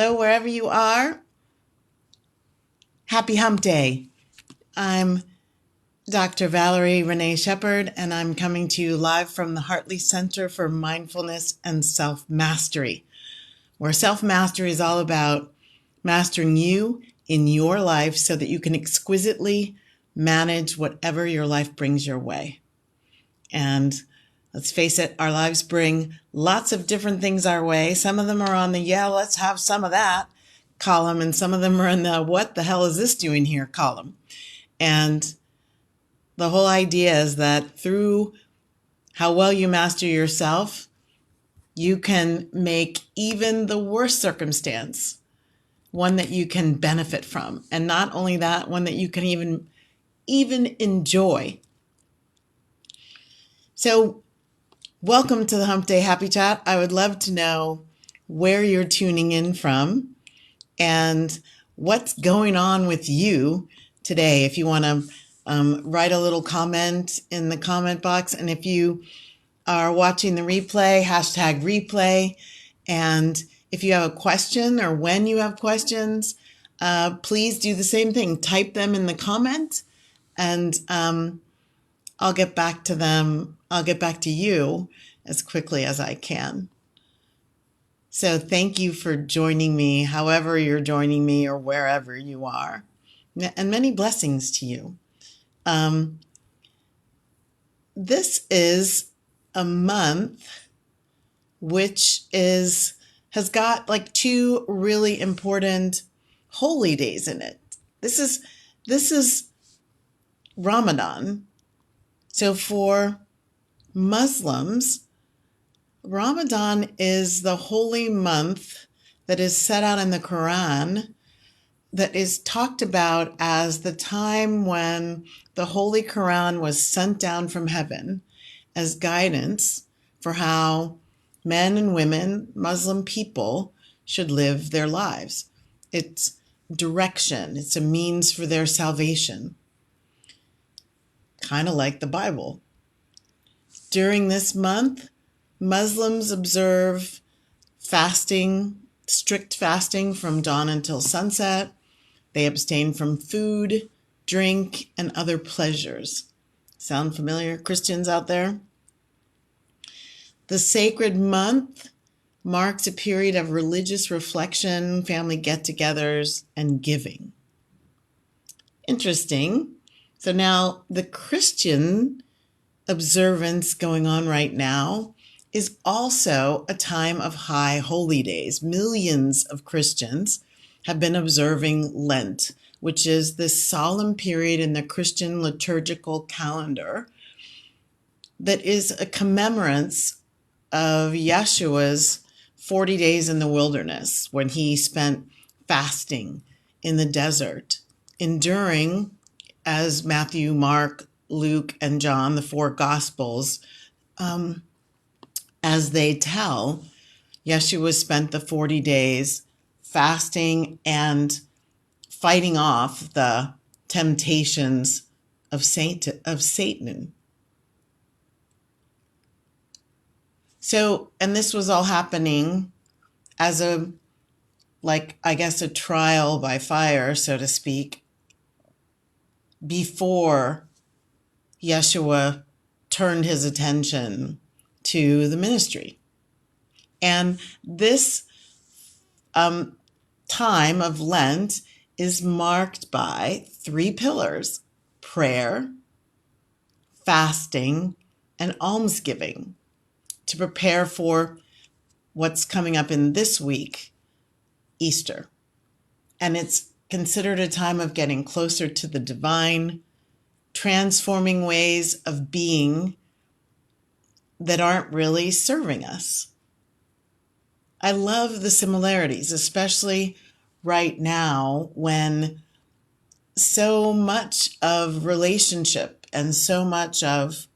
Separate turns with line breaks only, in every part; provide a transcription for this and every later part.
Hello, wherever you are. Happy Hump Day. I'm Dr. Valerie Renee Shepard, and I'm coming to you live from the Hartley Center for Mindfulness and Self-Mastery, where self-mastery is all about mastering you in your life so that you can exquisitely manage whatever your life brings your way. And let's face it, our lives bring lots of different things our way. Some of them are on the, yeah, let's have some of that column, and some of them are in the, what the hell is this doing here column. And the whole idea is that through how well you master yourself, you can make even the worst circumstance one that you can benefit from. And not only that, one that you can even enjoy. So welcome to the Hump Day Happy Chat. I would love to know where you're tuning in from and what's going on with you today. If you want to write a little comment in the comment box, and if you are watching the replay, hashtag replay. And if you have a question or when you have questions, please do the same thing. Type them in the comment, and I'll get back to them. I'll get back to you as quickly as I can. So thank you for joining me, however you're joining me or wherever you are. And many blessings to you. This is a month which has got like two really important holy days in it. This is Ramadan. So for Muslims, Ramadan is the holy month that is set out in the Quran, that is talked about as the time when the Holy Quran was sent down from heaven as guidance for how men and women, Muslim people, should live their lives. It's direction. It's a means for their salvation. Kind of like the Bible. During this month, Muslims observe fasting, strict fasting from dawn until sunset. They abstain from food, drink, and other pleasures. Sound familiar, Christians out there? The sacred month marks a period of religious reflection, family get-togethers, and giving. Interesting. So now the Christian observance going on right now is also a time of high holy days. Millions of Christians have been observing Lent, which is this solemn period in the Christian liturgical calendar that is a commemorance of Yeshua's 40 days in the wilderness, when he spent fasting in the desert, enduring, as Matthew, Mark, Luke, and John, the four Gospels, as they tell, Yeshua spent the 40 days fasting and fighting off the temptations of Satan. So, and this was all happening as a trial by fire, so to speak, before Yeshua turned his attention to the ministry. And this time of Lent is marked by three pillars: prayer, fasting, and almsgiving, to prepare for what's coming up in this week, Easter. And it's considered a time of getting closer to the divine, transforming ways of being that aren't really serving us. I love the similarities, especially right now when so much of relationship and so much of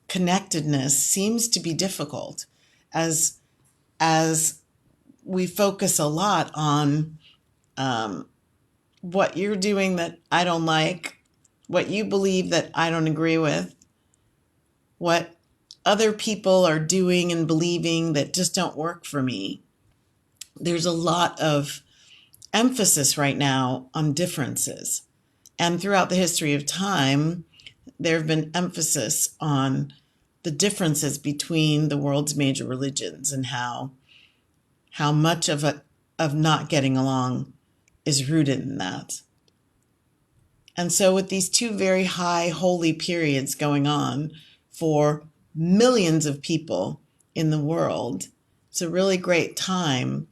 connectedness seems to be difficult, as we focus a lot on what you're doing that I don't like, what you believe that I don't agree with, what other people are doing and believing that just don't work for me. There's a lot of emphasis right now on differences. And throughout the history of time, there have been emphasis on the differences between the world's major religions and how much of not getting along is rooted in that. And so with these two very high holy periods going on for millions of people in the world, it's a really great time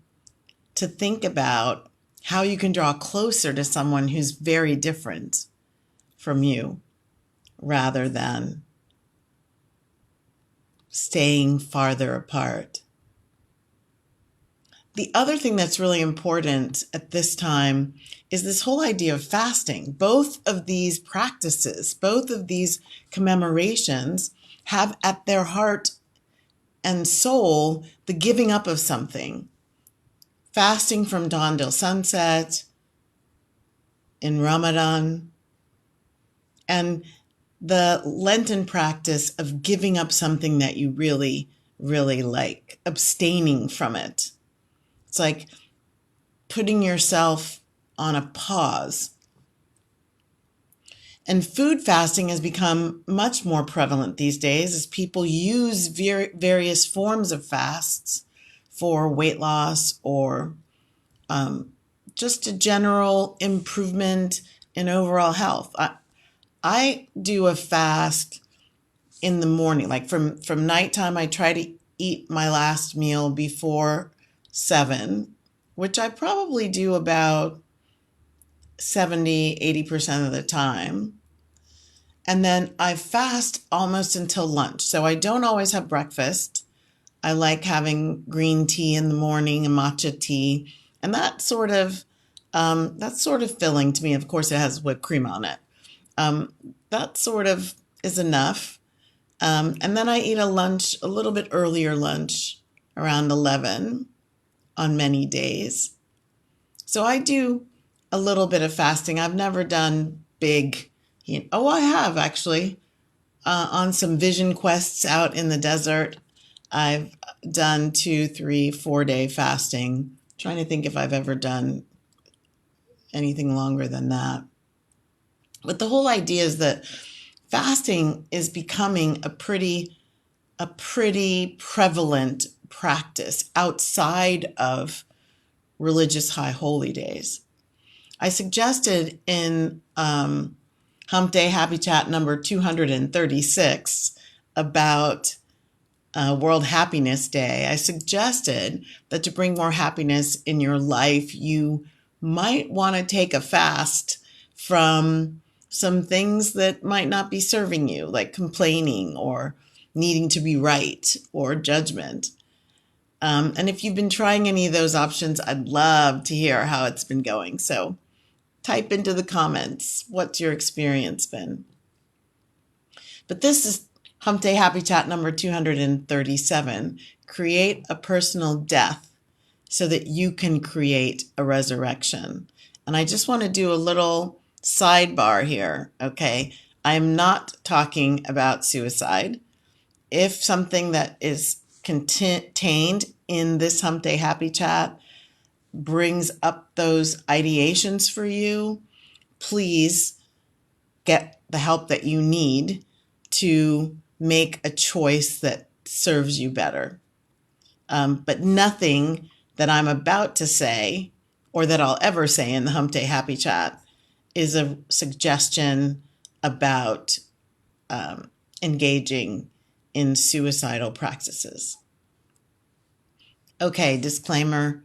to think about how you can draw closer to someone who's very different from you rather than staying farther apart. The other thing that's really important at this time is this whole idea of fasting. Both of these practices, both of these commemorations have at their heart and soul the giving up of something. Fasting from dawn till sunset in Ramadan, and the Lenten practice of giving up something that you really, really like, abstaining from it. It's like putting yourself on a pause. And food fasting has become much more prevalent these days as people use various forms of fasts for weight loss or just a general improvement in overall health. I do a fast in the morning, like from nighttime. I try to eat my last meal before 7, which I probably do about 70-80% of the time. And then I fast almost until lunch. So I don't always have breakfast. I like having green tea in the morning and matcha tea. And that's sort of filling to me. Of course, it has whipped cream on it. That sort of is enough. And then I eat a little bit earlier lunch, around 11 on many days. So I do a little bit of fasting. I've never done big, I have actually, on some vision quests out in the desert. I've done 2, 3, 4-day fasting. I'm trying to think if I've ever done anything longer than that. But the whole idea is that fasting is becoming a pretty prevalent practice outside of religious high holy days. I suggested in Hump Day Happy Chat number 236 about World Happiness Day, I suggested that to bring more happiness in your life, you might want to take a fast from some things that might not be serving you, like complaining or needing to be right or judgment. And if you've been trying any of those options, I'd love to hear how it's been going. So type into the comments, what's your experience been? But this is Hump Day Happy Chat number 237. Create a personal death so that you can create a resurrection. And I just want to do a little sidebar here, okay? I'm not talking about suicide. If something that is contained in this Hump Day Happy Chat brings up those ideations for you, please get the help that you need to make a choice that serves you better. But nothing that I'm about to say or that I'll ever say in the Hump Day Happy Chat is a suggestion about engaging in suicidal practices. Okay, disclaimer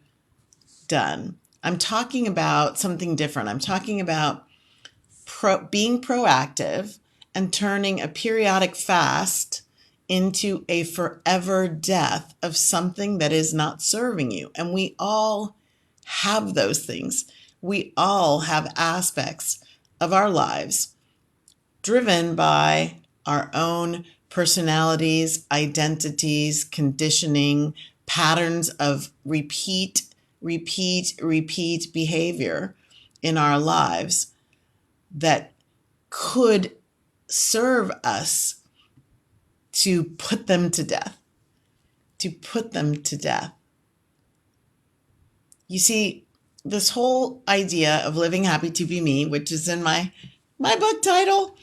done. I'm talking about something different. I'm talking about being proactive and turning a periodic fast into a forever death of something that is not serving you. And we all have those things. We all have aspects of our lives driven by our own personalities, identities, conditioning, patterns of repeat behavior in our lives that could serve us to put them to death. You see, this whole idea of living happy to be me, which is in my book title,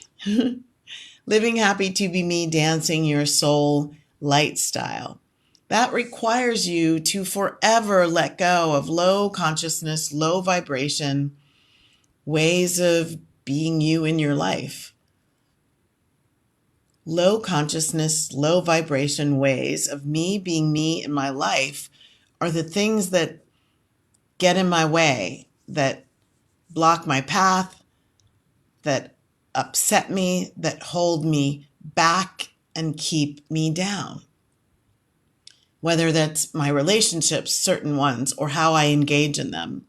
Living Happy to Be Me, Dancing Your Soul Lifestyle. That requires you to forever let go of low consciousness, low vibration ways of being you in your life. Low consciousness, low vibration ways of me being me in my life are the things that get in my way, that block my path, that upset me, that hold me back and keep me down. Whether that's my relationships, certain ones, or how I engage in them.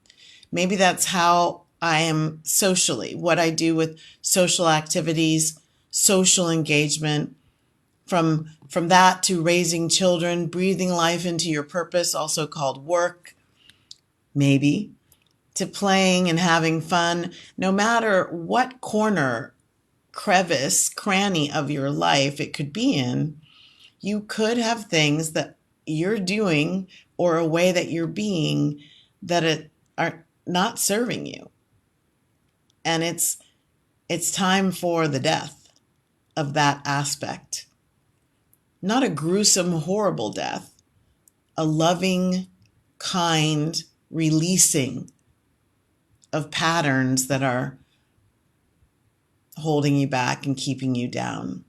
Maybe that's how I am socially, what I do with social activities, social engagement, from that to raising children, breathing life into your purpose, also called work, maybe, to playing and having fun. No matter what corner, crevice, cranny of your life it could be in, you could have things that you're doing or a way that you're being that are not serving you. And it's time for the death of that aspect. Not a gruesome, horrible death, a loving, kind releasing of patterns that are holding you back and keeping you down.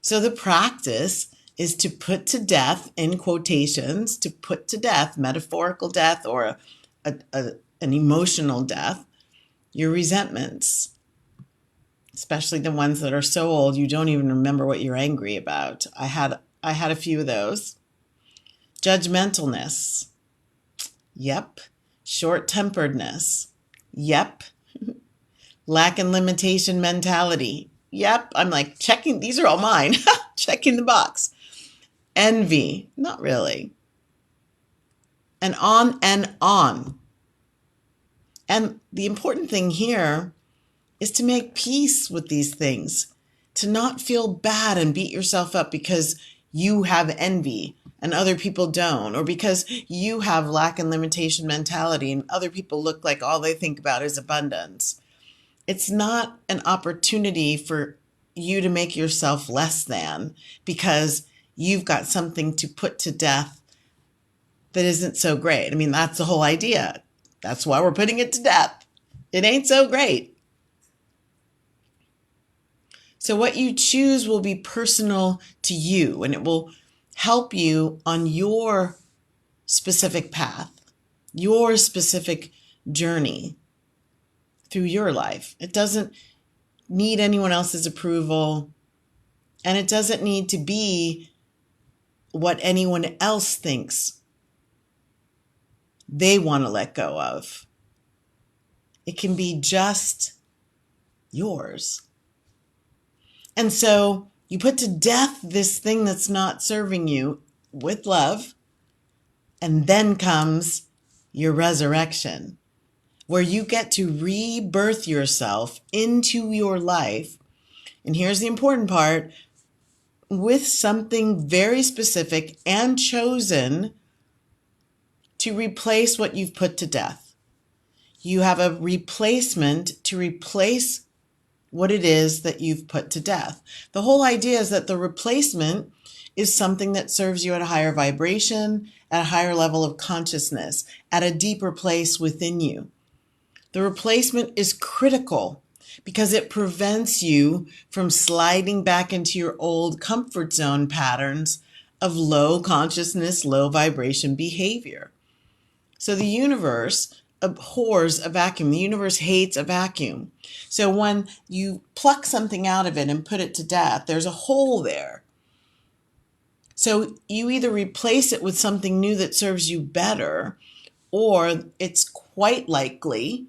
So the practice is to put to death, in quotations, to put to death, metaphorical death or an emotional death, your resentments, especially the ones that are so old you don't even remember what you're angry about. I had a few of those. Judgmentalness. Yep. Short-temperedness. Yep. Lack and limitation mentality. Yep. I'm like checking. These are all mine. Checking the box. Envy. Not really. And on and on. And the important thing here is to make peace with these things, to not feel bad and beat yourself up because you have envy and other people don't, or because you have lack and limitation mentality and other people look like all they think about is abundance. It's not an opportunity for you to make yourself less than because you've got something to put to death that isn't so great. I mean, that's the whole idea. That's why we're putting it to death. It ain't so great. So what you choose will be personal to you, and it will help you on your specific path, your specific journey through your life. It doesn't need anyone else's approval, and it doesn't need to be what anyone else thinks they want to let go of. It can be just yours. And so you put to death this thing that's not serving you with love, and then comes your resurrection, where you get to rebirth yourself into your life. And here's the important part, with something very specific and chosen to replace what you've put to death. You have a replacement to replace what it is that you've put to death. The whole idea is that the replacement is something that serves you at a higher vibration, at a higher level of consciousness, at a deeper place within you. The replacement is critical because it prevents you from sliding back into your old comfort zone patterns of low consciousness, low vibration behavior. So the universe abhors a vacuum. The universe hates a vacuum. So when you pluck something out of it and put it to death, there's a hole there. So you either replace it with something new that serves you better, or it's quite likely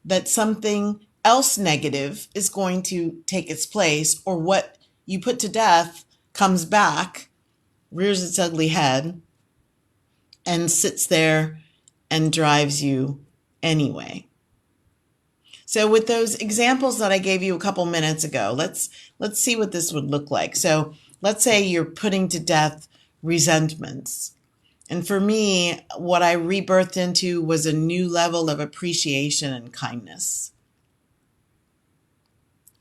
that something else negative is going to take its place, or what you put to death comes back, rears its ugly head, and sits there and drives you anyway. So with those examples that I gave you a couple minutes ago, let's see what this would look like. So let's say you're putting to death resentments. And for me, what I rebirthed into was a new level of appreciation and kindness,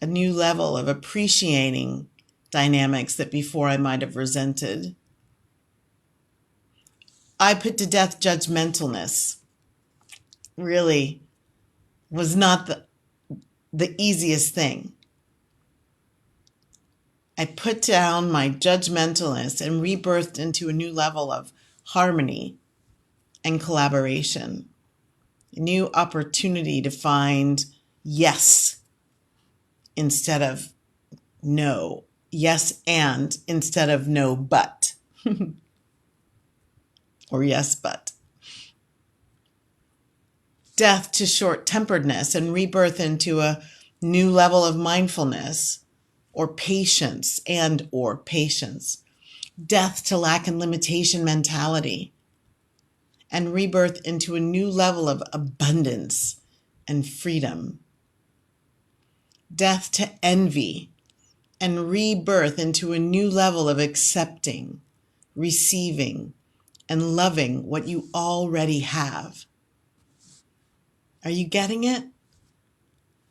a new level of appreciating dynamics that before I might have resented. I put to death judgmentalness. Really was not the easiest thing. I put down my judgmentalness and rebirthed into a new level of harmony and collaboration, a new opportunity to find yes instead of no, yes and instead of no but, or yes but. Death to short-temperedness and rebirth into a new level of mindfulness or patience or patience. Death to lack and limitation mentality and rebirth into a new level of abundance and freedom. Death to envy and rebirth into a new level of accepting, receiving, and loving what you already have. Are you getting it?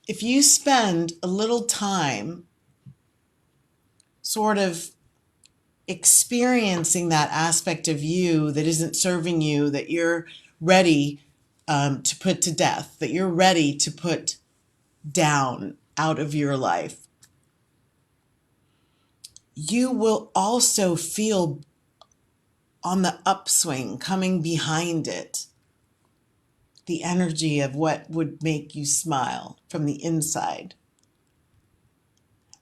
If you spend a little time sort of experiencing that aspect of you that isn't serving you, that you're ready to put to death, that you're ready to put down out of your life, you will also feel on the upswing coming behind it the energy of what would make you smile from the inside.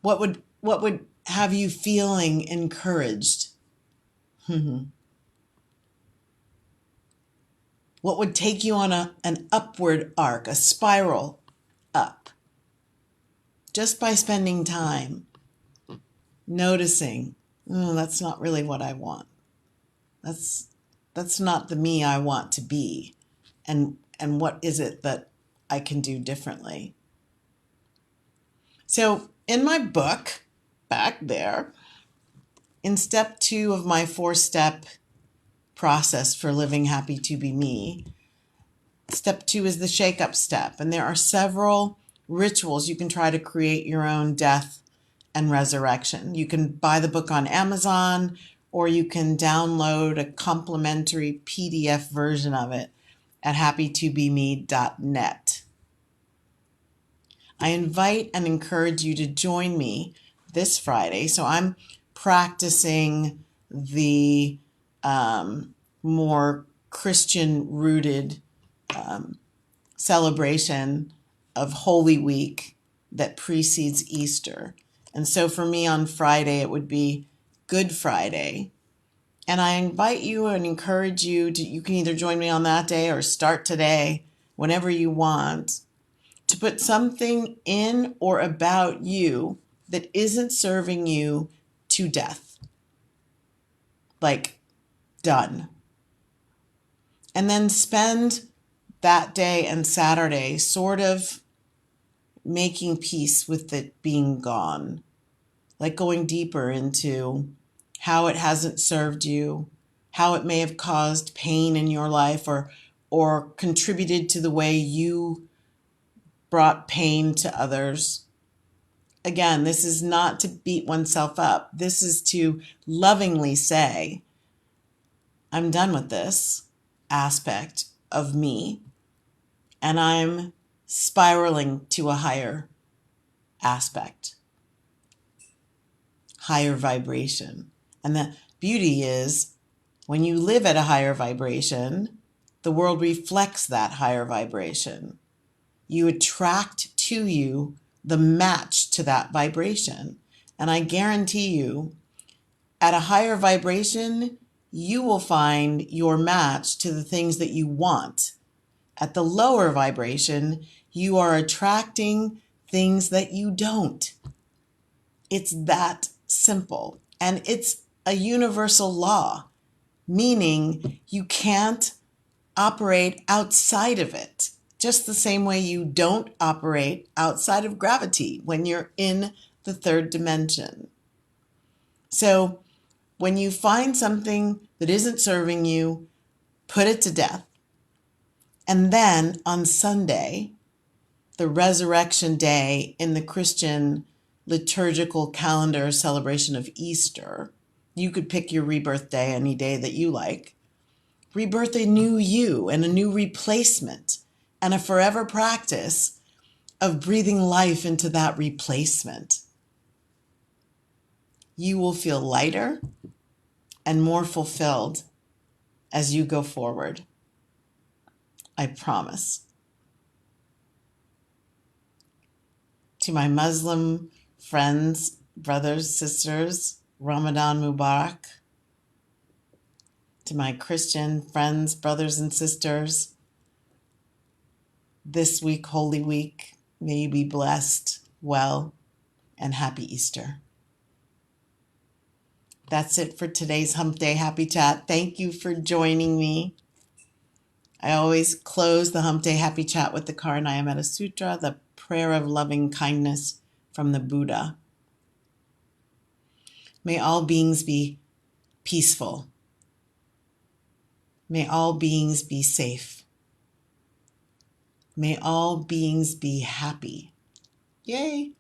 What would have you feeling encouraged? What would take you on an upward arc, a spiral up, just by spending time noticing, oh, that's not really what I want. That's not the me I want to be. And what is it that I can do differently? So in my book, back there, in step 2 of my 4-step process for living happy to be me, step 2 is the shake-up step. And there are several rituals you can try to create your own death and resurrection. You can buy the book on Amazon, or you can download a complimentary PDF version of it at happytobeme.net. I invite and encourage you to join me this Friday. So I'm practicing the more Christian-rooted celebration of Holy Week that precedes Easter. And so for me on Friday, it would be Good Friday. And I invite you and encourage you to, you can either join me on that day or start today, whenever you want, to put something in or about you that isn't serving you to death. Like, done. And then spend that day and Saturday sort of making peace with it being gone, like going deeper into how it hasn't served you, how it may have caused pain in your life or contributed to the way you brought pain to others. Again, this is not to beat oneself up. This is to lovingly say, I'm done with this aspect of me, and I'm spiraling to a higher aspect, higher vibration. And the beauty is when you live at a higher vibration, the world reflects that higher vibration. You attract to you the match to that vibration. And I guarantee you, at a higher vibration, you will find your match to the things that you want. At the lower vibration, you are attracting things that you don't. It's that simple. And it's a universal law, meaning you can't operate outside of it, just the same way you don't operate outside of gravity when you're in the third dimension. So when you find something that isn't serving you, put it to death. And then on Sunday, the resurrection day in the Christian liturgical calendar celebration of Easter, you could pick your rebirth day any day that you like. Rebirth a new you and a new replacement and a forever practice of breathing life into that replacement. You will feel lighter and more fulfilled as you go forward. I promise. To my Muslim friends, brothers, sisters, Ramadan Mubarak. To my Christian friends, brothers, and sisters, this week, Holy Week, may you be blessed, well, and happy Easter. That's it for today's Hump Day Happy Chat. Thank you for joining me. I always close the Hump Day Happy Chat with the Karanayametta Sutra, the prayer of loving kindness from the Buddha. May all beings be peaceful. May all beings be safe. May all beings be happy. Yay!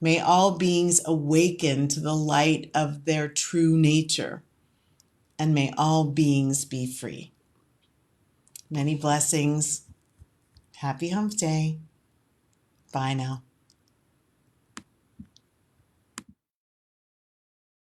May all beings awaken to the light of their true nature, and may all beings be free. Many blessings. Happy Hump Day. Bye now.